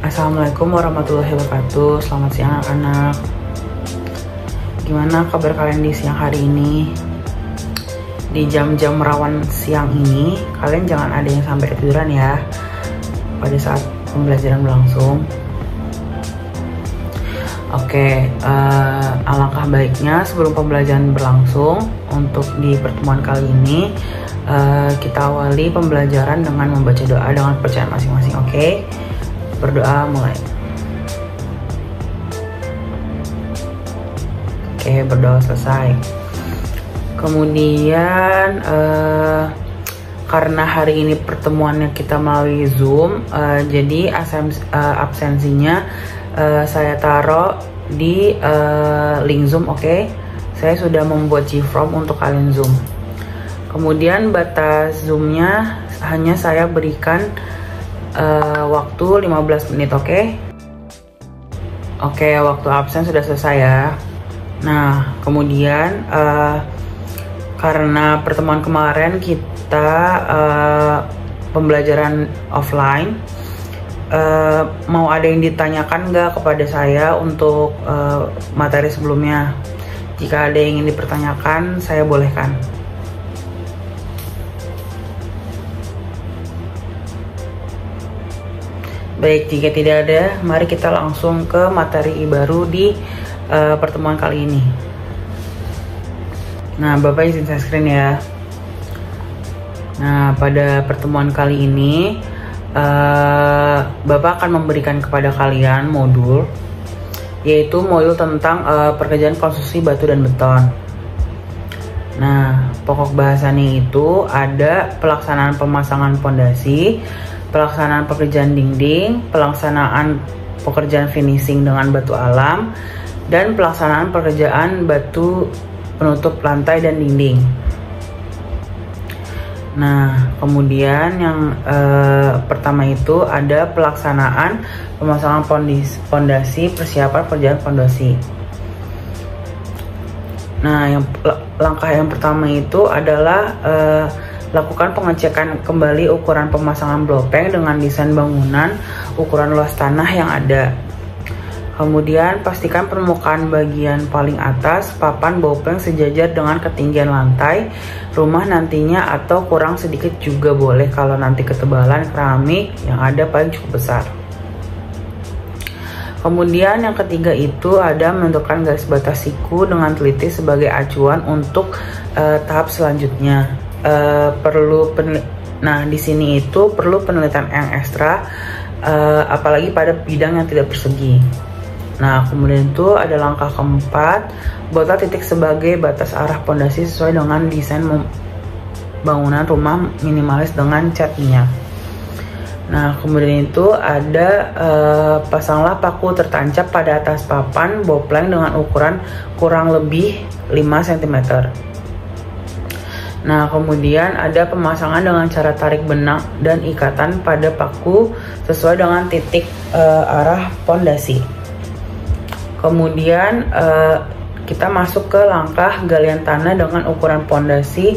Assalamualaikum warahmatullahi wabarakatuh. Selamat siang anak-anak. Gimana kabar kalian di siang hari ini? Di jam-jam rawan siang ini, kalian jangan ada yang sampai ketiduran ya pada saat pembelajaran berlangsung. Oke, alangkah baiknya sebelum pembelajaran berlangsung, untuk di pertemuan kali ini kita awali pembelajaran dengan membaca doa dengan kepercayaan masing-masing. Oke, berdoa mulai. Oke, berdoa selesai. Kemudian karena hari ini pertemuannya kita melalui Zoom, jadi absensinya saya taruh di link Zoom. Oke, saya sudah membuat G-Form untuk kalian Zoom. Kemudian batas Zoom-nya hanya saya berikan waktu 15 menit. Oke, waktu absen sudah selesai ya. Nah, kemudian karena pertemuan kemarin kita pembelajaran offline, mau ada yang ditanyakan nggak kepada saya untuk materi sebelumnya? Jika ada yang ingin dipertanyakan, saya bolehkan. Baik, jika tidak ada, mari kita langsung ke materi baru di pertemuan kali ini. Nah, Bapak izin share screen ya. Nah, pada pertemuan kali ini Bapak akan memberikan kepada kalian modul, yaitu modul tentang pekerjaan konstruksi batu dan beton. Nah, pokok bahasannya itu ada pelaksanaan pemasangan pondasi, pelaksanaan pekerjaan dinding, pelaksanaan pekerjaan finishing dengan batu alam, dan pelaksanaan pekerjaan batu penutup lantai dan dinding. Nah, kemudian yang pertama itu ada pelaksanaan pemasangan pondasi, persiapan pekerjaan pondasi. Nah, langkah yang pertama itu adalah lakukan pengecekan kembali ukuran pemasangan blopeng dengan desain bangunan, ukuran luas tanah yang ada. Kemudian pastikan permukaan bagian paling atas papan blopeng sejajar dengan ketinggian lantai rumah nantinya, atau kurang sedikit juga boleh kalau nanti ketebalan keramik yang ada paling cukup besar. Kemudian yang ketiga itu ada menentukan garis batas siku dengan teliti sebagai acuan untuk tahap selanjutnya. Nah, di sini itu perlu penelitian yang ekstra, apalagi pada bidang yang tidak persegi. Nah, kemudian itu ada langkah keempat, buatlah titik sebagai batas arah pondasi sesuai dengan desain bangunan rumah minimalis dengan cat minyak. Nah, kemudian itu ada pasanglah paku tertancap pada atas papan blopeng dengan ukuran kurang lebih 5 cm. Nah, kemudian ada pemasangan dengan cara tarik benang dan ikatan pada paku sesuai dengan titik arah pondasi. Kemudian kita masuk ke langkah galian tanah dengan ukuran pondasi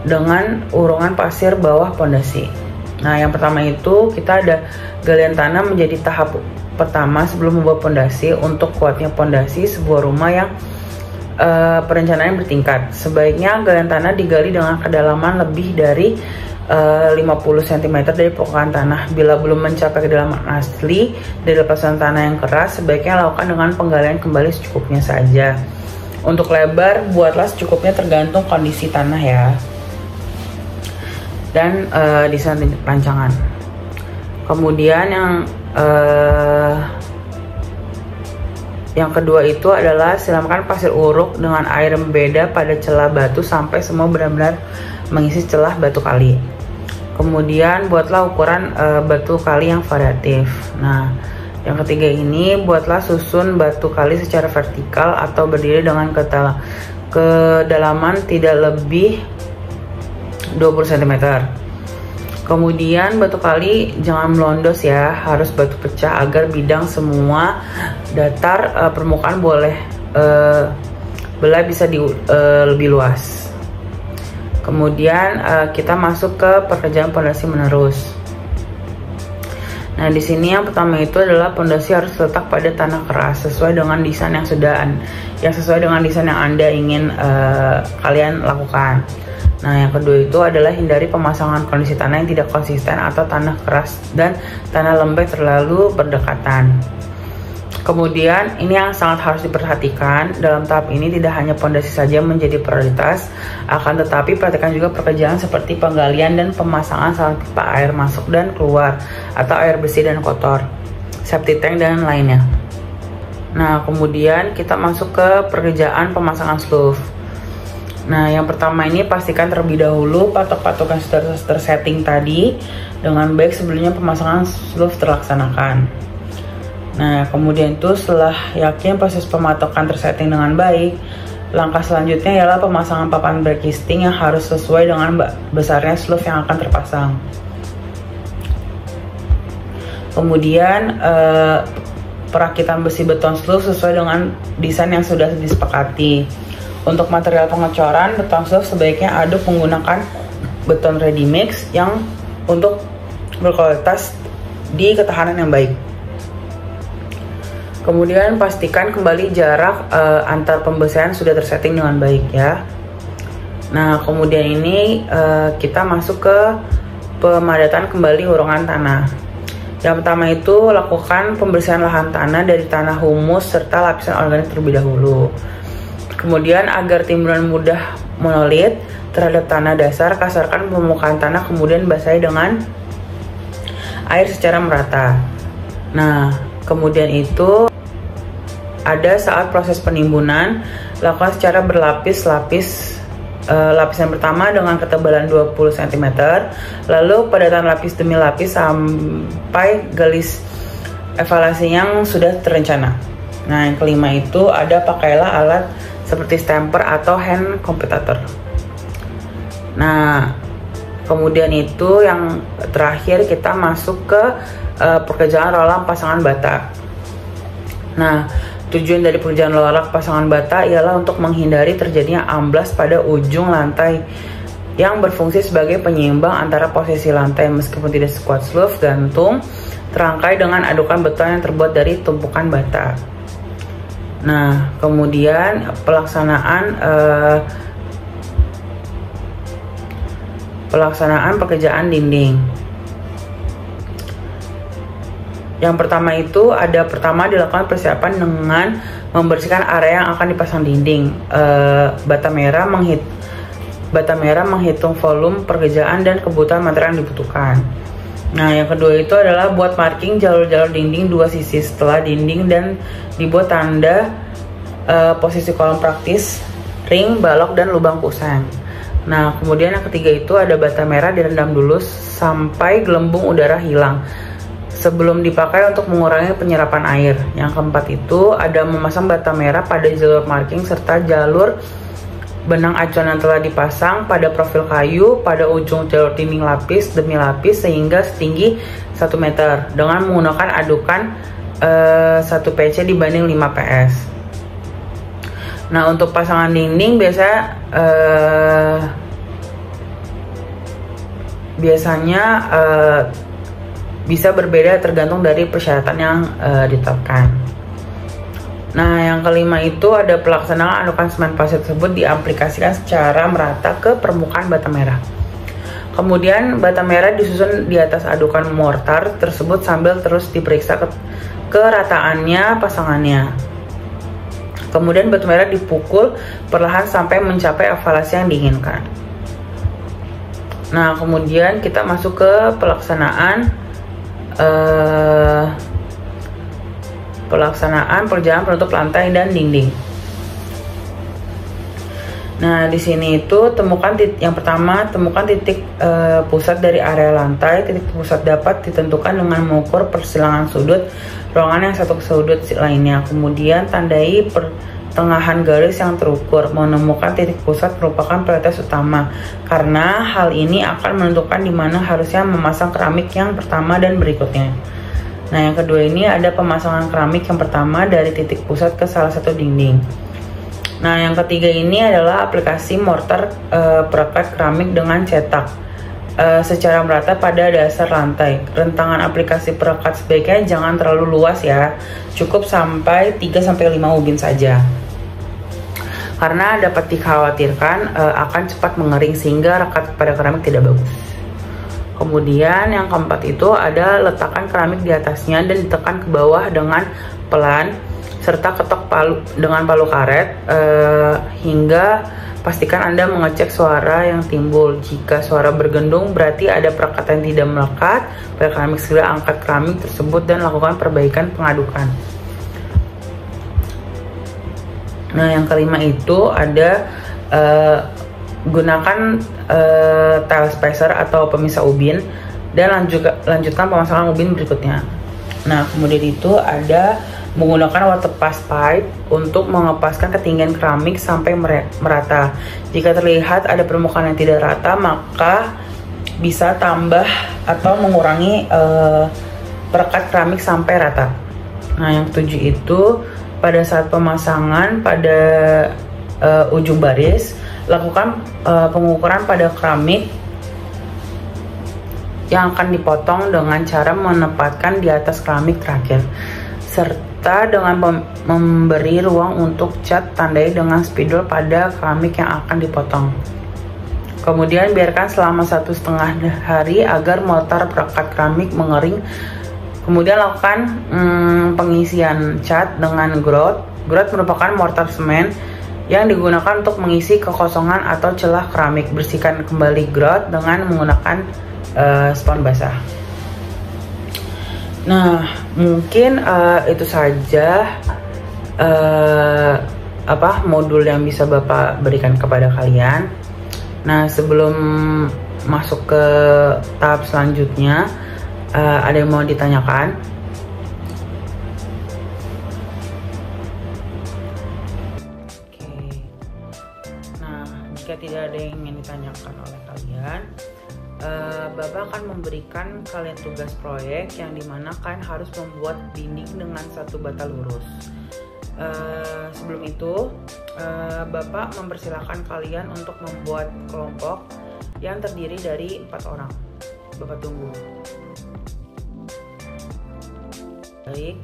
dengan urungan pasir bawah pondasi. Nah, yang pertama itu kita ada galian tanah menjadi tahap pertama sebelum membuat pondasi. Untuk kuatnya pondasi sebuah rumah yang perencanaan bertingkat, sebaiknya galian tanah digali dengan kedalaman lebih dari 50 cm dari permukaan tanah. Bila belum mencapai kedalaman asli dari lepasan tanah yang keras, sebaiknya lakukan dengan penggalian kembali secukupnya saja. Untuk lebar, buatlah secukupnya tergantung kondisi tanah ya, dan desain rancangan. Kemudian yang kedua itu adalah siramkan pasir uruk dengan air membeda pada celah batu sampai semua benar-benar mengisi celah batu kali. Kemudian buatlah ukuran batu kali yang variatif. Nah, yang ketiga ini buatlah susun batu kali secara vertikal atau berdiri dengan kedalaman tidak lebih 20 cm. Kemudian batu kali jangan melondos ya, harus batu pecah agar bidang semua datar permukaan boleh belah bisa lebih luas. Kemudian kita masuk ke pekerjaan pondasi menerus. Nah, di sini yang pertama itu adalah pondasi harus terletak pada tanah keras sesuai dengan desain yang sesuai dengan desain yang Anda ingin kalian lakukan. Nah, yang kedua itu adalah hindari pemasangan kondisi tanah yang tidak konsisten atau tanah keras dan tanah lembek terlalu berdekatan. Kemudian ini yang sangat harus diperhatikan, dalam tahap ini tidak hanya pondasi saja menjadi prioritas, akan tetapi perhatikan juga pekerjaan seperti penggalian dan pemasangan saluran pipa air masuk dan keluar atau air bersih dan kotor, septic tank dan lainnya. Nah, kemudian kita masuk ke pekerjaan pemasangan sluice. Nah, yang pertama ini pastikan terlebih dahulu patok-patok yang sudah tersetting tadi dengan baik sebelumnya pemasangan sluice terlaksanakan. Nah, kemudian itu setelah yakin proses pematokan tersetting dengan baik, langkah selanjutnya ialah pemasangan papan brakisting yang harus sesuai dengan besarnya sluice yang akan terpasang. Kemudian perakitan besi beton sluice sesuai dengan desain yang sudah disepakati. Untuk material pengecoran beton sluice sebaiknya aduk menggunakan beton ready mix yang untuk berkualitas di ketahanan yang baik. Kemudian pastikan kembali jarak antar pembesian sudah tersetting dengan baik ya. Nah, kemudian ini kita masuk ke pemadatan kembali urungan tanah. Yang pertama itu lakukan pembersihan lahan tanah dari tanah humus serta lapisan organik terlebih dahulu. Kemudian agar timbunan mudah monolit terhadap tanah dasar, kasarkan permukaan tanah kemudian basahi dengan air secara merata. Nah, kemudian itu ada saat proses penimbunan, lakukan secara berlapis-lapis. Lapisan pertama dengan ketebalan 20 cm, lalu padatan lapis demi lapis sampai garis evaluasi yang sudah terencana. Nah, yang kelima itu ada pakailah alat seperti stamper atau hand compactor. Nah, kemudian itu yang terakhir kita masuk ke pekerjaan rolang pasangan bata. Nah, tujuan dari pekerjaan rolang pasangan bata ialah untuk menghindari terjadinya amblas pada ujung lantai yang berfungsi sebagai penyeimbang antara posisi lantai meskipun tidak sekuat sluice gantung terangkai dengan adukan beton yang terbuat dari tumpukan bata. Nah, kemudian pelaksanaan pekerjaan dinding. Yang pertama itu dilakukan persiapan dengan membersihkan area yang akan dipasang dinding. Bata merah menghitung volume pekerjaan dan kebutuhan material yang dibutuhkan. Nah, yang kedua itu adalah buat marking jalur-jalur dinding dua sisi setelah dinding dan dibuat tanda posisi kolom praktis, ring, balok, dan lubang kuseng. Nah, kemudian yang ketiga itu ada bata merah direndam dulu sampai gelembung udara hilang sebelum dipakai untuk mengurangi penyerapan air. Yang keempat itu ada memasang bata merah pada jalur marking serta jalur benang acuan yang telah dipasang pada profil kayu pada ujung jalur dinding lapis demi lapis sehingga setinggi 1 meter dengan menggunakan adukan 1 PC dibanding 5 PS. Nah, untuk pasangan dinding biasanya bisa berbeda tergantung dari persyaratan yang ditetapkan. Nah, yang kelima itu ada pelaksanaan adukan semen pasir tersebut diaplikasikan secara merata ke permukaan bata merah. Kemudian bata merah disusun di atas adukan mortar tersebut sambil terus diperiksa kerataannya pasangannya. Kemudian bata merah dipukul perlahan sampai mencapai evaluasi yang diinginkan. Nah, kemudian kita masuk ke pelaksanaan pekerjaan penutup lantai dan dinding. Nah, di sini itu yang pertama temukan titik pusat dari area lantai. Titik pusat dapat ditentukan dengan mengukur persilangan sudut ruangan yang satu ke sudut lainnya. Kemudian tandai pertengahan garis yang terukur. Menemukan titik pusat merupakan prioritas utama karena hal ini akan menentukan di mana harusnya memasang keramik yang pertama dan berikutnya. Nah, yang kedua ini ada pemasangan keramik yang pertama dari titik pusat ke salah satu dinding. Nah, yang ketiga ini adalah aplikasi mortar perekat keramik dengan cetak. secara merata pada dasar lantai. Rentangan aplikasi perekat sebaiknya jangan terlalu luas ya, cukup sampai 3-5 ubin saja. Karena dapat dikhawatirkan akan cepat mengering sehingga rekat pada keramik tidak bagus. Kemudian yang keempat itu ada letakkan keramik di atasnya dan ditekan ke bawah dengan pelan serta ketok dengan palu karet hingga pastikan Anda mengecek suara yang timbul. Jika suara bergendung berarti ada perekat yang tidak melekat pada keramik. Segera angkat keramik tersebut dan lakukan perbaikan pengadukan. Nah, yang kelima itu ada gunakan tile spacer atau pemisah ubin dan lanjutkan pemasangan ubin berikutnya. Nah, kemudian itu ada menggunakan water pass pipe untuk mengepaskan ketinggian keramik sampai merata. Jika terlihat ada permukaan yang tidak rata, maka bisa tambah atau mengurangi perekat keramik sampai rata. Nah, yang ketujuh itu pada saat pemasangan pada ujung baris, lakukan pengukuran pada keramik yang akan dipotong dengan cara menempatkan di atas keramik terakhir, serta dengan memberi ruang untuk cat tandai dengan spidol pada keramik yang akan dipotong. Kemudian biarkan selama 1,5 hari agar mortar perekat keramik mengering. Kemudian lakukan pengisian cat dengan grout. Grout merupakan mortar semen yang digunakan untuk mengisi kekosongan atau celah keramik. Bersihkan kembali grout dengan menggunakan spons basah. Nah, mungkin itu saja modul yang bisa Bapak berikan kepada kalian. Nah, sebelum masuk ke tahap selanjutnya, ada yang mau ditanyakan? Oke. Nah, jika tidak ada yang ingin ditanyakan oleh kalian, Bapak akan memberikan kalian tugas proyek yang dimana kalian harus membuat dinding dengan satu bata lurus. Sebelum itu, Bapak mempersilahkan kalian untuk membuat kelompok yang terdiri dari 4 orang. Bapak tunggu. Baik,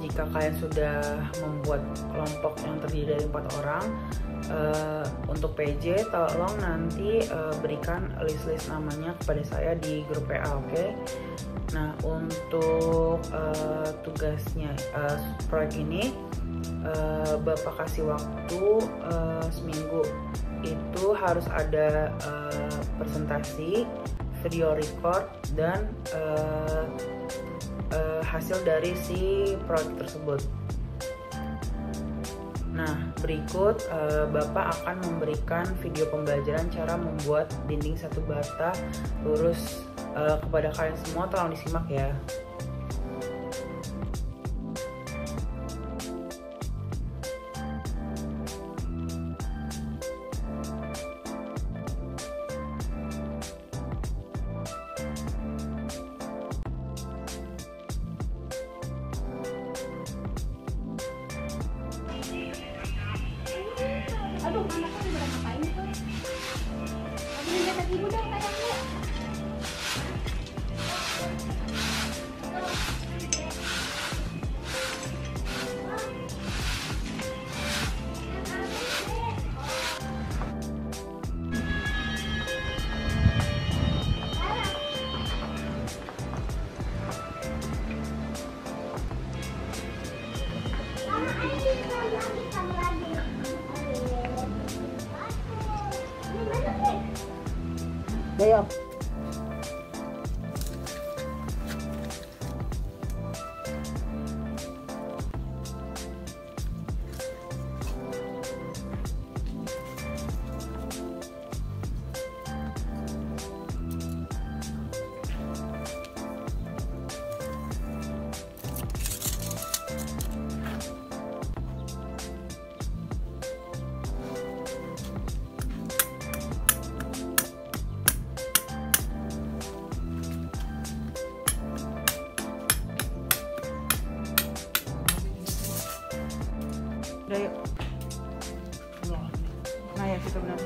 jika kalian sudah membuat kelompok yang terdiri dari 4 orang, untuk PJ tolong nanti berikan list-list namanya kepada saya di grup PA, oke? Nah, untuk tugasnya proyek ini Bapak kasih waktu seminggu. Itu harus ada presentasi, video record, dan hasil dari si proyek tersebut. Nah, berikut Bapak akan memberikan video pembelajaran cara membuat dinding satu bata lurus kepada kalian semua. Tolong disimak ya. Aduh, anak kan udah ngapain tuh? Lagi lihat ibu dong kayaknya. Ayo. Udah yuk. Nah ya, kita benar.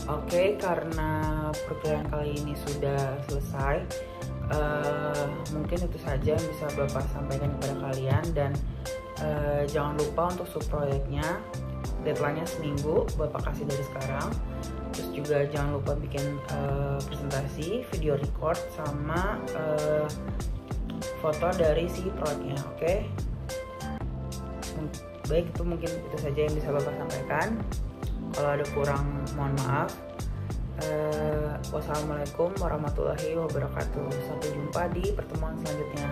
Oke, karena perkuliahan kali ini sudah selesai, mungkin itu saja yang bisa Bapak sampaikan kepada kalian. Dan jangan lupa untuk subproyeknya, deadline-nya seminggu, Bapak kasih dari sekarang. Terus juga jangan lupa bikin presentasi, video record, sama foto dari si proyeknya. Oke? Baik, itu mungkin itu saja yang bisa Bapak sampaikan. Kalau ada kurang, mohon maaf. Wassalamualaikum warahmatullahi wabarakatuh. Sampai jumpa di pertemuan selanjutnya.